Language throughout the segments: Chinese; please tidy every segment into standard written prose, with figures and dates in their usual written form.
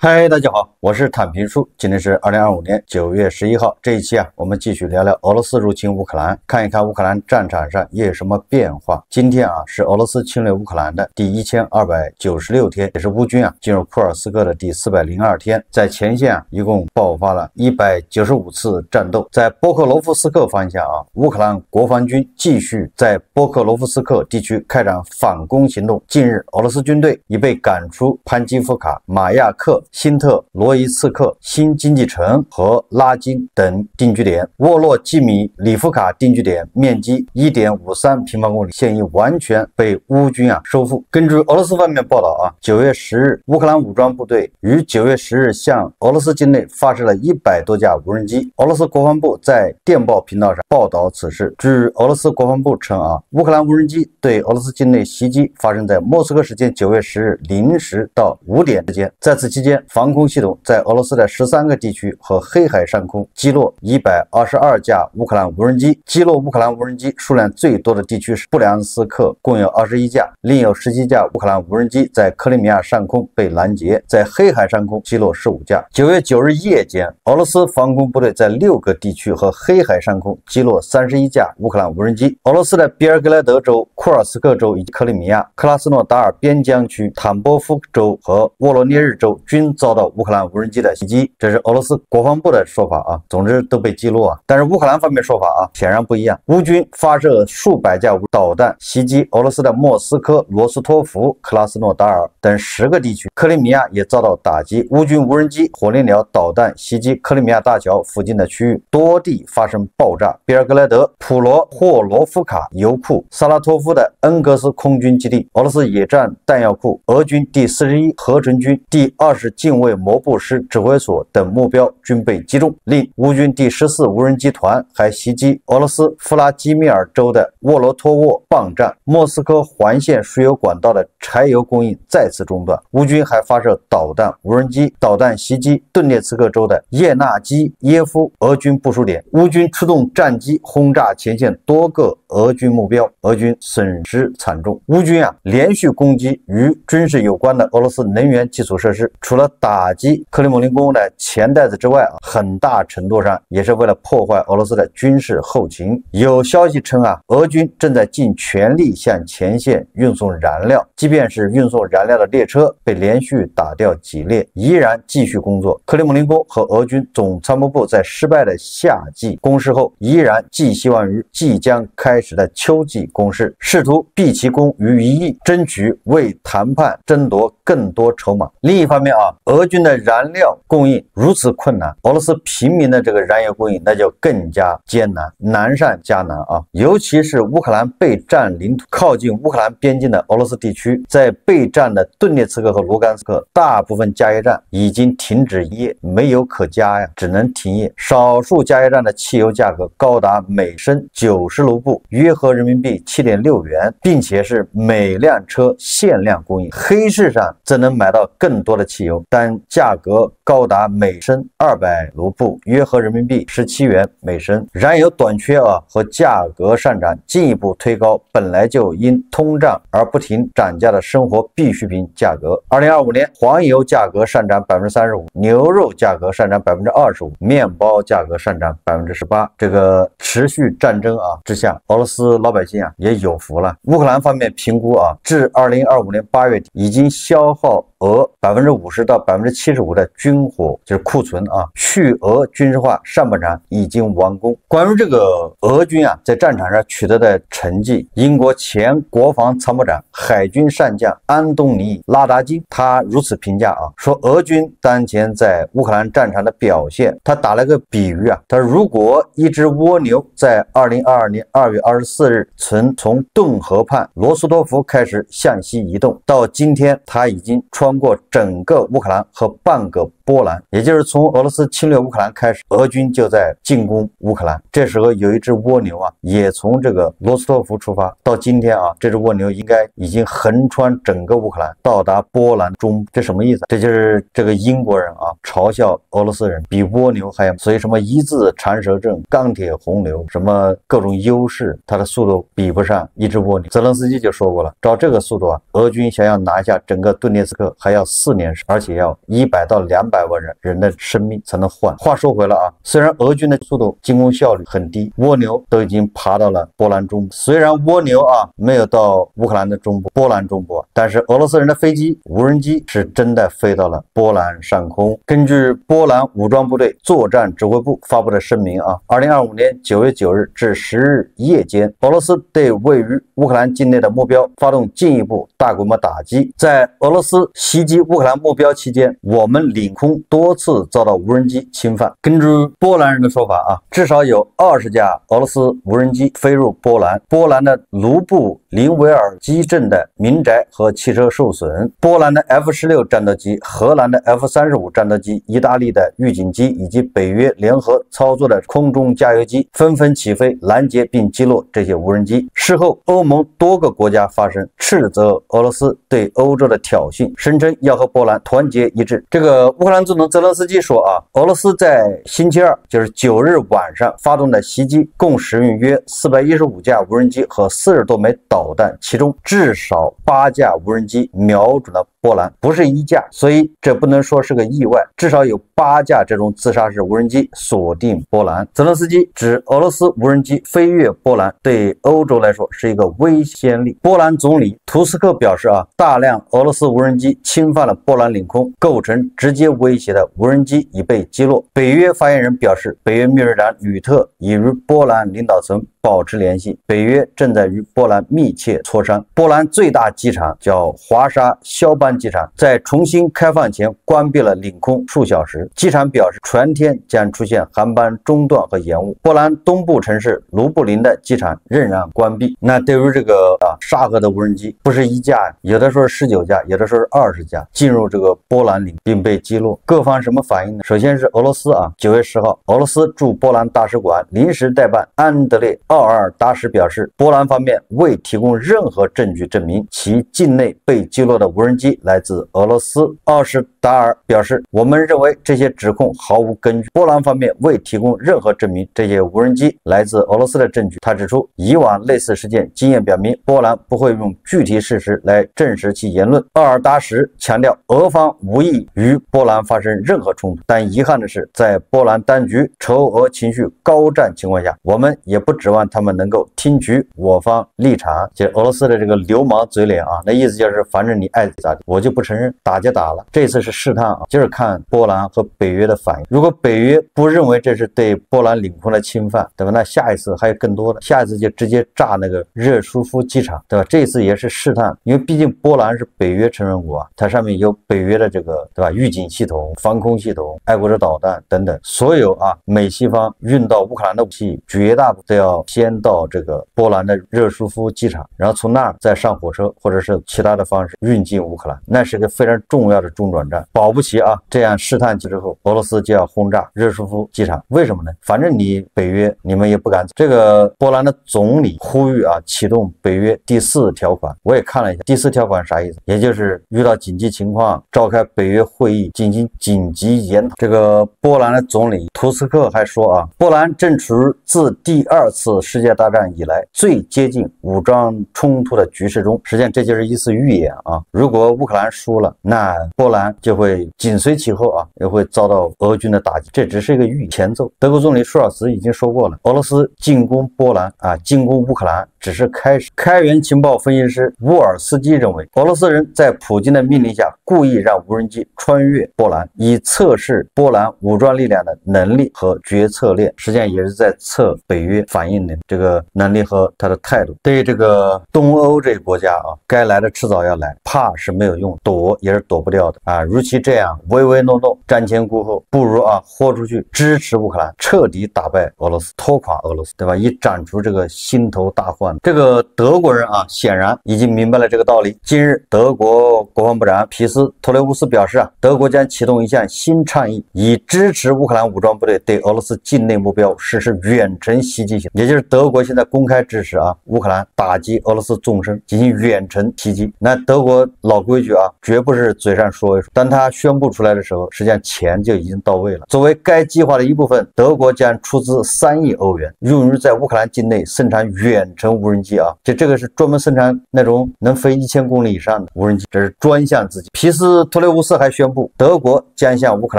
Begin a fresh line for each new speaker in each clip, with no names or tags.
嗨，大家好，我是坦平叔。今天是2025年9月11号。这一期我们继续聊聊俄罗斯入侵乌克兰，看一看乌克兰战场上又有什么变化。今天是俄罗斯侵略乌克兰的第1296天，也是乌军进入库尔斯克的第402天。在前线一共爆发了195次战斗。在波克罗夫斯克方向乌克兰国防军继续在波克罗夫斯克地区开展反攻行动。近日，俄罗斯军队已被赶出潘基夫卡、马亚克、辛特罗伊茨克、新经济城和拉金等定居点。沃洛基米里夫卡定居点面积1.53平方公里，现已完全被乌军收复。根据俄罗斯方面报道9月10日，乌克兰武装部队于9月10日向俄罗斯境内发射了100多架无人机。俄罗斯国防部在电报频道上报道此事。据俄罗斯国防部称乌克兰无人机对俄罗斯境内袭击发生在莫斯科时间9月10日0时到5点之间。在此期间，防空系统在俄罗斯的13个地区和黑海上空击落122架乌克兰无人机。击落乌克兰无人机数量最多的地区是布良斯克，共有21架，另有17架乌克兰无人机在克里米亚上空被拦截，在黑海上空击落15架。9月9日夜间，俄罗斯防空部队在6个地区和黑海上空击落31架乌克兰无人机。俄罗斯的比尔格莱德州、库尔斯克州以及克里米亚、克拉斯诺达尔边疆区、坦波夫州和沃罗涅日州均遭到乌克兰无人机的袭击，这是俄罗斯国防部的说法总之都被击落但是乌克兰方面说法显然不一样。乌军发射数百架导弹袭击俄罗斯的莫斯科、罗斯托夫、克拉斯诺达尔等10个地区，克里米亚也遭到打击。乌军无人机、火烈鸟导弹袭击克里米亚大桥附近的区域，多地发生爆炸。比尔格莱德、普罗霍罗夫卡油库、萨拉托夫的恩格斯空军基地、俄罗斯野战弹药库、俄军第41合成军第20近卫摩步师指挥所等目标均被击中。另乌军第14无人机团还袭击俄罗斯弗拉基米尔州的沃罗托沃泵站，莫斯科环线输油管道的柴油供应再次中断。乌军还发射导弹、无人机导弹袭击顿涅茨克州的叶纳基耶夫俄军部署点，乌军出动战机轰炸前线多个俄军目标，俄军损失惨重。乌军连续攻击与军事有关的俄罗斯能源基础设施，除了打击克里姆林宫的钱袋子之外很大程度上也是为了破坏俄罗斯的军事后勤。有消息称俄军正在尽全力向前线运送燃料，即便是运送燃料的列车被连续打掉几列，依然继续工作。克里姆林宫和俄军总参谋部在失败的夏季攻势后，依然寄希望于即将开始的秋季攻势，试图毕其功于一役，争取为谈判争夺更多筹码。另一方面俄军的燃料供应如此困难，俄罗斯平民的这个燃油供应那就更加艰难，难上加难尤其是乌克兰备战领土靠近乌克兰边境的俄罗斯地区，在备战的顿涅茨克和卢甘斯克，大部分加油站已经停止营业，没有可加只能停业。少数加油站的汽油价格高达每升90卢布，约合人民币7.6元，并且是每辆车限量供应。黑市上则能买到更多的汽油，但价格高达每升200卢布，约合人民币17元每升。燃油短缺和价格上涨进一步推高本来就因通胀而不停涨价的生活必需品价格。2025年黄油价格上涨35%，牛肉价格上涨25%，面包价格上涨18%。这个持续战争之下，俄罗斯老百姓也有福了。乌克兰方面评估至2025年8月底已经消耗俄50%到75%的军火就是库存去俄军事化上半场已经完工。关于这个俄军在战场上取得的成绩，英国前国防参谋长、海军上将安东尼拉达金他如此评价说俄军当前在乌克兰战场的表现，他打了个比喻他说如果一只蜗牛在2022年2月24日从顿河畔罗斯托夫开始向西移动，到今天它已经穿过整个乌克兰和半个波兰，也就是从俄罗斯侵略乌克兰开始，俄军就在进攻乌克兰。这时候有一只蜗牛啊，也从这个罗斯托夫出发，到今天啊，这只蜗牛应该已经横穿整个乌克兰，到达波兰中部。这什么意思？这就是这个英国人啊嘲笑俄罗斯人比蜗牛还要，所以什么一字缠舌症、钢铁洪流，什么各种优势，它的速度比不上一只蜗牛。泽连斯基就说过了，照这个速度啊，俄军想要拿下整个顿涅茨克还要4年时，而且要100到200万人的生命才能换。话说回来啊，虽然俄军的速度进攻效率很低，蜗牛都已经爬到了波兰中部。虽然蜗牛啊没有到乌克兰的中部，波兰中部，但是俄罗斯人的飞机、无人机是真的飞到了波兰上空。根据波兰武装部队作战指挥部发布的声明啊，2025年9月9日至10日夜间，俄罗斯对位于乌克兰境内的目标发动进一步大规模打击。在俄罗斯袭击乌克兰目标期间，我们领空多次遭到无人机侵犯。根据波兰人的说法啊，至少有20架俄罗斯无人机飞入波兰，波兰的卢布林维尔基镇的民宅和汽车受损。波兰的 F-16战斗机、荷兰的 F-35战斗机、意大利的预警机以及北约联合操作的空中加油机纷纷起飞，拦截并击落这些无人机。事后，欧盟多个国家发声，斥责俄罗斯对欧洲的挑衅，声称要和波兰团结一致。这个乌克兰总统泽连斯基说啊，俄罗斯在星期二，就是9日晚上发动的袭击，共使用约415架无人机和40多枚导弹，其中至少8架无人机瞄准了波兰，不是1架，所以这不能说是个意外，至少有8架这种自杀式无人机锁定波兰。泽连斯基指俄罗斯无人机飞越波兰对欧洲来说是一个危险力。波兰总理图斯克表示啊，大量俄罗斯无人机侵犯了波兰领空，构成直接威胁的无人机已被击落。北约发言人表示，北约秘书长吕特已与波兰领导层保持联系，北约正在与波兰密切磋商。波兰最大机场叫华沙肖班机场，在重新开放前关闭了领空数小时。机场表示，全天将出现航班中断和延误。波兰东部城市卢布林的机场仍然关闭。那对于这个沙俄的无人机，不是1架，有的时候是19架，有的时候是20架进入这个波兰领并被击落。各方什么反应呢？首先是俄罗斯啊，9月10号，俄罗斯驻波兰大使馆临时代办安德烈奥尔大使表示，波兰方面未提供任何证据证明其境内被击落的无人机来自俄罗斯。奥什达尔表示，我们认为这些指控毫无根据。波兰方面未提供任何证明这些无人机来自俄罗斯的证据。他指出，以往类似事件经验表明，波兰不会用具体事实来证实其言论。奥尔达什强调，俄方无意与波兰发生任何冲突，但遗憾的是，在波兰当局仇俄情绪高涨情况下，我们也不指望他们能够听取我方立场。就是俄罗斯的这个流氓嘴脸啊，那意思就是反正你爱咋地，我就不承认，打就打了。这次是试探啊，就是看波兰和北约的反应。如果北约不认为这是对波兰领空的侵犯，对吧？那下一次还有更多的，下一次就直接炸那个热舒夫机场，对吧？这次也是试探，因为毕竟波兰是北约成员国啊，它上面有北约的这个，对吧？预警系统、防空系统、爱国者导弹等等，所有啊美西方运到乌克兰的武器，绝大部分都要先到这个波兰的热舒夫机场，然后从那儿再上火车或者是其他的方式运进乌克兰，那是个非常重要的中转站。保不齐啊，这样试探之后，俄罗斯就要轰炸热舒夫机场，为什么呢？反正你北约你们也不敢。这个波兰的总理呼吁啊，启动北约第4条款，我也看了一下，第4条款啥意思？也就是遇到紧急情况，召开北约会议进行紧急研讨。这个波兰的总理图斯克还说啊，波兰正处于自第2次世界大战以来最接近武装冲突的局势中。实际上这就是一次预演啊，如果乌克兰输了，那波兰就会紧随其后啊，也会遭到俄军的打击。这只是一个预前奏。德国总理舒尔茨已经说过了，俄罗斯进攻波兰啊，进攻乌克兰只是开始。开源情报分析师沃尔斯基认为，俄罗斯人在普京的命令下故意让无人机穿越波兰，以测试波兰武装力量的能力和决策链，实际上也是在测北约反应的这个能力和他的态度。对于这个东欧这个国家啊，该来的迟早要来，怕是没有用，躲也是躲不掉的啊。如其这样唯唯诺诺、瞻前顾后，不如啊豁出去支持乌克兰，彻底打败俄罗斯，拖垮俄罗斯，对吧？以斩除这个心头大患。断。这个德国人啊，显然已经明白了这个道理。近日，德国国防部长皮斯托雷乌斯表示啊，德国将启动一项新倡议，以支持乌克兰武装部队对俄罗斯境内目标实施远程袭击行动，也就是德国现在公开支持啊乌克兰打击俄罗斯纵深进行远程袭击。那德国老规矩啊，绝不是嘴上说一说，当他宣布出来的时候，实际上钱就已经到位了。作为该计划的一部分，德国将出资3亿欧元，用于在乌克兰境内生产远程无人机啊，这个是专门生产那种能飞1000公里以上的无人机，这是专项自己。皮斯托雷乌斯还宣布，德国将向乌克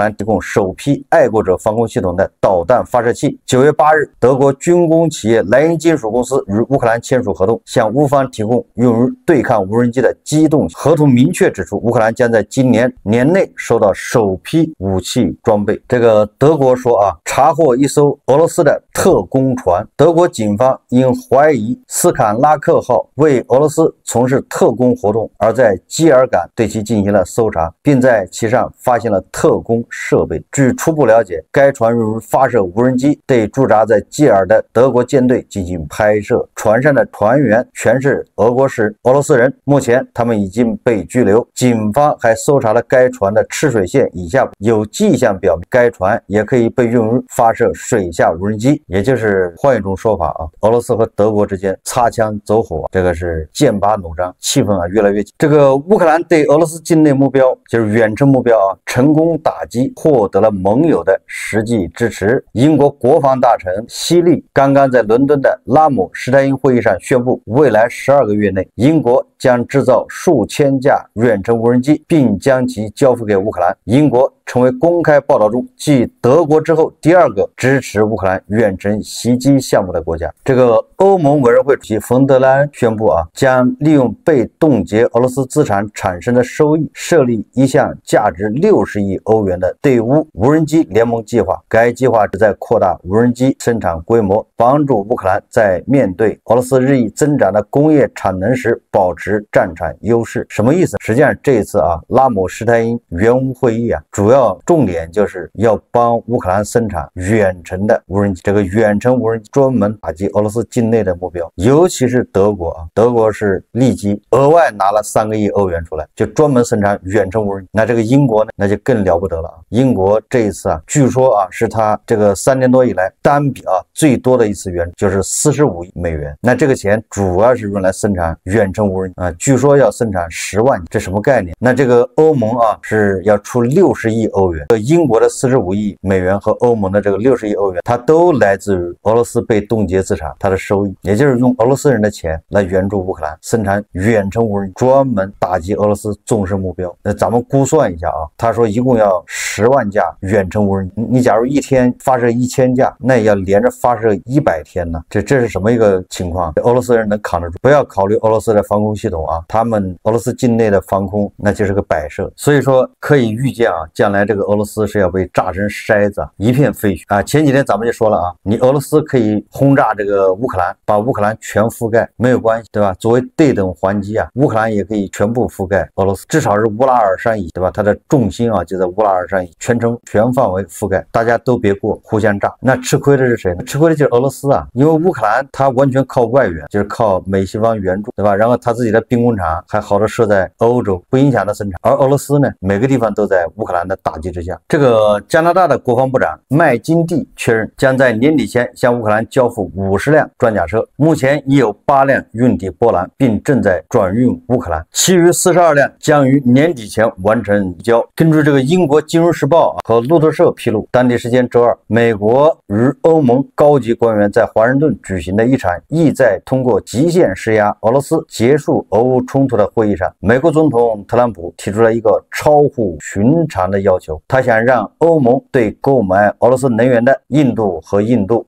兰提供首批爱国者防空系统的导弹发射器。9月8日，德国军工企业莱茵金属公司与乌克兰签署合同，向乌方提供用于对抗无人机的机动。合同明确指出，乌克兰将在今年年内收到首批武器装备。这个德国说啊，查获一艘俄罗斯的特工船，德国警方因怀疑斯坎拉克号为俄罗斯从事特工活动，而在基尔港对其进行了搜查，并在其上发现了特工设备。据初步了解，该船用于发射无人机，对驻扎在基尔的德国舰队进行拍摄。船上的船员全是俄罗斯人，目前他们已经被拘留。警方还搜查了该船的吃水线以下，有迹象表明该船也可以被用于发射水下无人机。也就是换一种说法啊，俄罗斯和德国之间擦枪走火，这个是剑拔弩张，气氛啊越来越紧。这个乌克兰对俄罗斯境内目标，就是远程目标啊，成功打击，获得了盟友的实际支持。英国国防大臣希利刚刚在伦敦的拉姆施泰因会议上宣布，未来12个月内，英国将制造数千架远程无人机，并将其交付给乌克兰。英国成为公开报道中继德国之后第2个支持乌克兰远程袭击项目的国家。这个欧盟委员会主席冯德莱恩宣布啊，将利用被冻结俄罗斯资产产生的收益，设立一项价值60亿欧元的对乌无人机联盟计划。该计划旨在扩大无人机生产规模，帮助乌克兰在面对俄罗斯日益增长的工业产能时保持战场优势。什么意思？实际上这一次啊，拉姆施泰因援乌会议啊，主要重点就是要帮乌克兰生产远程的无人机。这个远程无人机专门打击俄罗斯境内的目标，尤其是德国啊，德国是立即额外拿了3个亿欧元出来，就专门生产远程无人机。那这个英国呢，那就更了不得了啊！英国这一次啊，据说啊，是他这个3年多以来单笔啊最多的一次援助，就是45亿美元。那这个钱主要是用来生产远程无人机啊，据说要生产10万，这什么概念？那这个欧盟啊是要出60亿欧元，英国的45亿美元和欧盟的这个60亿欧元，它都来自于俄罗斯被冻结资产它的收益，也就是用俄罗斯人的钱来援助乌克兰生产远程无人机，专门打击俄罗斯纵深目标。那咱们估算一下啊，他说一共要10万架远程无人机，你假如一天发射1000架，那也要连着发射100天呢，这是什么一个情况？俄罗斯人能扛得住？不要考虑俄罗斯的防空系统啊，他们俄罗斯境内的防空那就是个摆设。所以说可以预见啊，将来这个俄罗斯是要被炸成筛子，一片废墟啊！前几天咱们就说了啊，你俄罗斯可以轰炸这个乌克兰，把乌克兰全覆盖，没有关系，对吧？作为对等还击啊，乌克兰也可以全部覆盖俄罗斯，至少是乌拉尔山以，对吧？它的重心啊就在乌拉尔山以，全范围覆盖，大家都别过，互相炸。那吃亏的是谁呢？吃亏的就是俄罗斯啊，因为乌克兰它完全靠外援，就是靠美西方援助，对吧？然后它自己的兵工厂还好多设在欧洲，不影响它生产。而俄罗斯呢，每个地方都在乌克兰的打击之下。这个加拿大的国防部长麦金蒂确认，将在年底前向乌克兰交付50辆装甲车，目前已有8辆运抵波兰，并正在转运乌克兰，其余42辆将于年底前完成移交。根据这个英国金融时报和路透社披露，当地时间周二，美国与欧盟高级官员在华盛顿举行的一场意在通过极限施压俄罗斯结束俄乌冲突的会议上，美国总统特朗普提出了一个超乎寻常的要求，他想让欧盟对购买俄罗斯能源的印度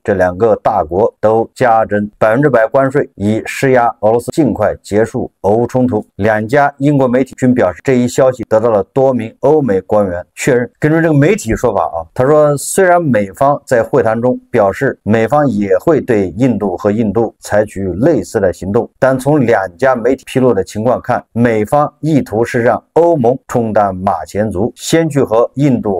这2个大国都加征100%关税，以施压俄罗斯尽快结束俄乌冲突。2家英国媒体均表示，这一消息得到了多名欧美官员确认。根据这个媒体说法啊，他说虽然美方在会谈中表示美方也会对印度和印度采取类似的行动，但从两家媒体披露的情况看，美方意图是让欧盟充当马前卒，先去和印度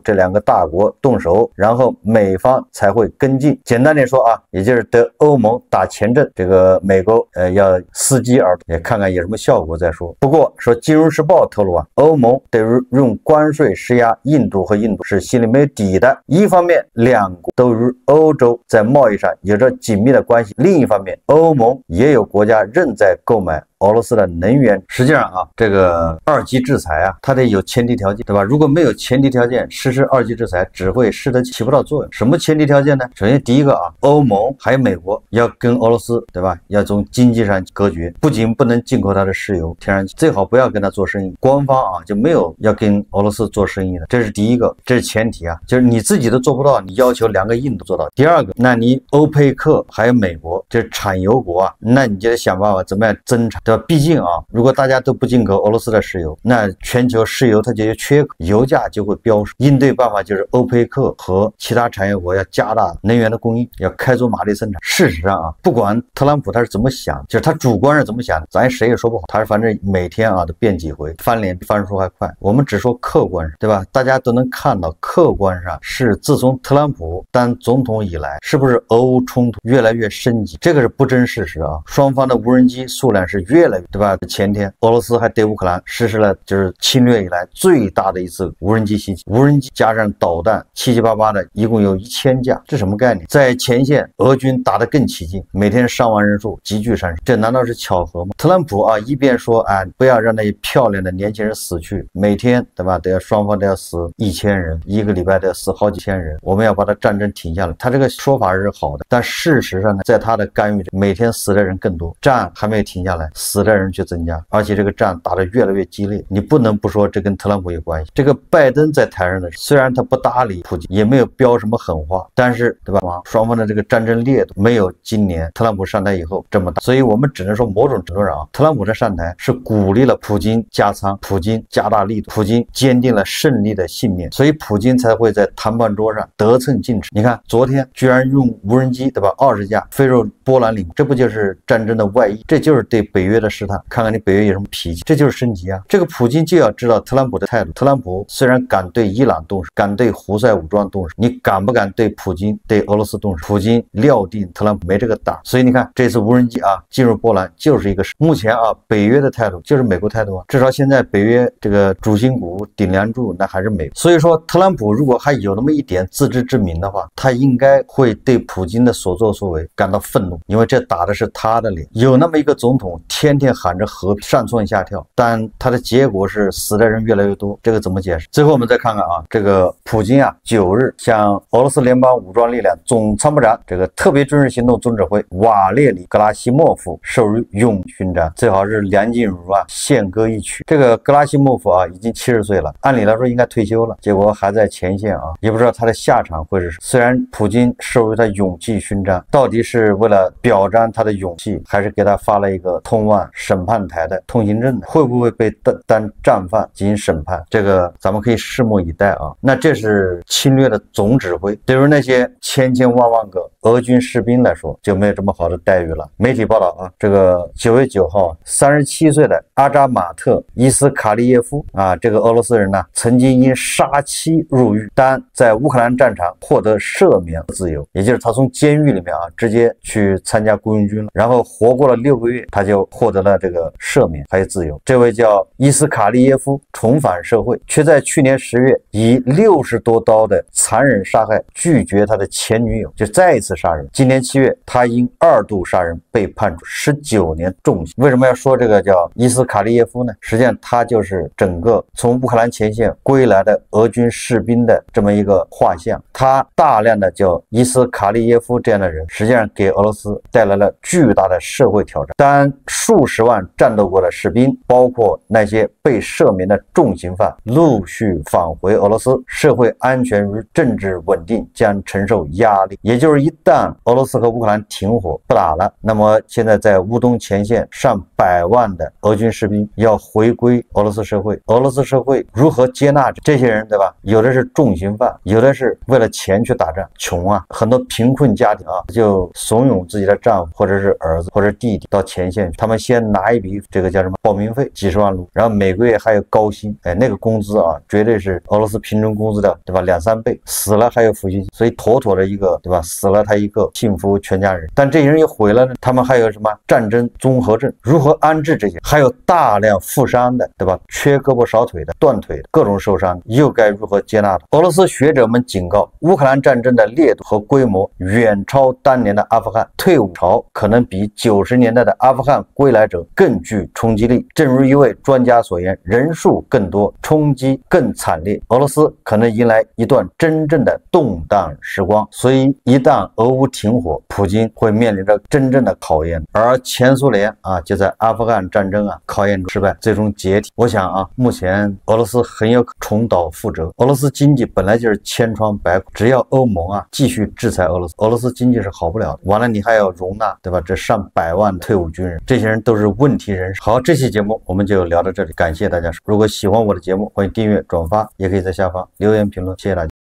这两个大国动手，然后美方才会跟进。简单点说啊，也就是得欧盟打前阵，这个美国要伺机而动，也看看有什么效果再说。不过说《金融时报》透露啊，欧盟对于用关税施压印度是心里没有底的。一方面，两国都与欧洲在贸易上有着紧密的关系；另一方面，欧盟也有国家正在购买俄罗斯的能源。实际上啊，这个二级制裁啊，它得有前提条件，对吧？如果没有前提条件，实施二级制裁只会起不到作用。什么前提条件呢？首先第一个啊，欧盟还有美国要跟俄罗斯，对吧？要从经济上隔绝，不仅不能进口它的石油、天然气，最好不要跟它做生意。官方啊就没有要跟俄罗斯做生意的，这是第一个，这是前提啊，就是你自己都做不到，你要求两个印度做到。第二个，那你欧佩克还有美国这产油国啊，那你就得想办法怎么样增产，对吧？毕竟啊，如果大家都不进口俄罗斯的石油，那全球石油它就有缺口，油价就会飙升。应对办法就是欧佩克和其他产油国要加大能源的供应，要开足马力生产。事实上啊，不管特朗普他是怎么想，就是他主观是怎么想的，咱谁也说不好。他反正每天啊都变几回，翻脸比翻书还快。我们只说客观上，对吧？大家都能看到，客观上是自从特朗普当总统以来，是不是俄乌冲突越来越升级？这个是不争事实啊。双方的无人机数量是越来越，对吧？前天俄罗斯还对乌克兰实施了就是侵略以来最大的一次无人机袭击，无人机加上导弹，七七八八的，一共有1000架，这什么概念？在前线，俄军打得更起劲，每天上万人数急剧上升，这难道是巧合吗？特朗普啊，一边说啊，不要让那些漂亮的年轻人死去，每天对吧，双方都要死1000人，一个礼拜都要死好几千人，我们要把它战争停下来。他这个说法是好的，但事实上呢，在他的干预，每天死的人更多，战还没有停下来，死的人却增加，而且这个战打得越来越激烈。你不能不说这跟特朗普有关系。这个拜登在台上的虽然他不搭理普京，也没有飙什么狠话，但是对吧，双方的这个战争烈度没有今年特朗普上台以后这么大，所以我们只能说某种程度上啊，特朗普的上台是鼓励了普京加仓，普京加大力度，普京坚定了胜利的信念，所以普京才会在谈判桌上得寸进尺。你看昨天居然用无人机，对吧，20架飞入波兰领，这不就是战争的外衣？这就是对北约的试探，看看你北约有什么脾气，这就是升级啊。这个普京就要知道特朗普的态度。特朗普虽然敢对伊朗动手，敢对胡塞武装动手，你敢不敢对普京、对俄罗斯动手？普京料定特朗普没这个胆，所以你看这次无人机啊进入波兰就是一个目前啊北约的态度就是美国态度啊，至少现在北约这个主心骨顶梁柱那还是美国。所以说特朗普如果还有那么一点自知之明的话，他应该会对普京的所作所为感到愤怒，因为这打的是他的脸。有那么一个总统天天喊着和平上蹿下跳，但他的结果是死的人越来越多，这个怎么解释？最后我们再看看啊，这个普京啊9日向俄罗斯联邦武装力量总参谋长这个特别军事行动总指挥瓦列里·格拉西莫夫授予勇勋章，最好是梁静茹啊献歌一曲。这个格拉西莫夫啊已经70岁了，按理来说应该退休了，结果还在前线啊，也不知道他的下场会是什么。虽然普京授予他勇气勋章，到底是为了表彰他的勇气，还是给他发了一个通往审判台的通行证呢？会不会被当战犯进行审判？这个咱们可以拭目以待啊。那这是侵略的总指挥，对于那些千万万个俄军士兵来说就没有这么好的待遇了。媒体报道啊，这个9月9号，37岁的阿扎马特·伊斯卡利耶夫啊，这个俄罗斯人呢，曾经因杀妻入狱，但在乌克兰战场获得赦免自由，也就是他从监狱里面啊直接去参加雇佣军了，然后活过了6个月，他就获得了这个赦免还有自由。这位叫伊斯卡利耶夫重返社会，却在去年10月以60多刀的残忍杀害拒绝他的前女友，就再一次杀人。今年7月，他因2度杀人被判处19年重刑。为什么要说这个叫伊斯卡利耶夫呢？实际上他就是整个从乌克兰前线归来的俄军士兵的这么一个画像。他大量的叫伊斯卡利耶夫这样的人，实际上给俄罗斯斯带来了巨大的社会挑战。当数十万战斗过的士兵，包括那些被赦免的重刑犯陆续返回俄罗斯，社会安全与政治稳定将承受压力。也就是一旦俄罗斯和乌克兰停火不打了，那么现在在乌东前线上百万的俄军士兵要回归俄罗斯社会，俄罗斯社会如何接纳这些人，对吧？有的是重刑犯，有的是为了钱去打仗，穷啊，很多贫困家庭啊就怂恿自己的丈夫或者是儿子或者弟弟到前线去，他们先拿一笔这个叫什么报名费，几十万卢，然后每个月还有高薪，那个工资啊绝对是俄罗斯平均工资的，对吧？2-3倍，死了还有抚恤金，所以妥妥的一个，对吧？死了他一个，幸福全家人。但这些人一回来呢，他们还有什么战争综合症，如何安置这些？还有大量负伤的，对吧？缺胳膊少腿的，断腿的，各种受伤，又该如何接纳的？俄罗斯学者们警告，乌克兰战争的烈度和规模远超当年的阿富汗，退伍潮可能比90年代的阿富汗归来者更具冲击力。正如一位专家所言，人数更多，冲击更惨烈，俄罗斯可能迎来一段真正的动荡时光。所以一旦俄乌停火，普京会面临着真正的考验。而前苏联啊，就在阿富汗战争啊考验中失败，最终解体。我想啊，目前俄罗斯很有可能重蹈覆辙。俄罗斯经济本来就是千疮百孔，只要欧盟啊继续制裁俄罗斯，俄罗斯经济是好不了的。完了，你还要容纳，对吧？这上百万退伍军人，这些人都是问题人士。好，这期节目我们就聊到这里，感谢大家。如果喜欢我的节目，欢迎订阅、转发，也可以在下方留言评论。谢谢大家。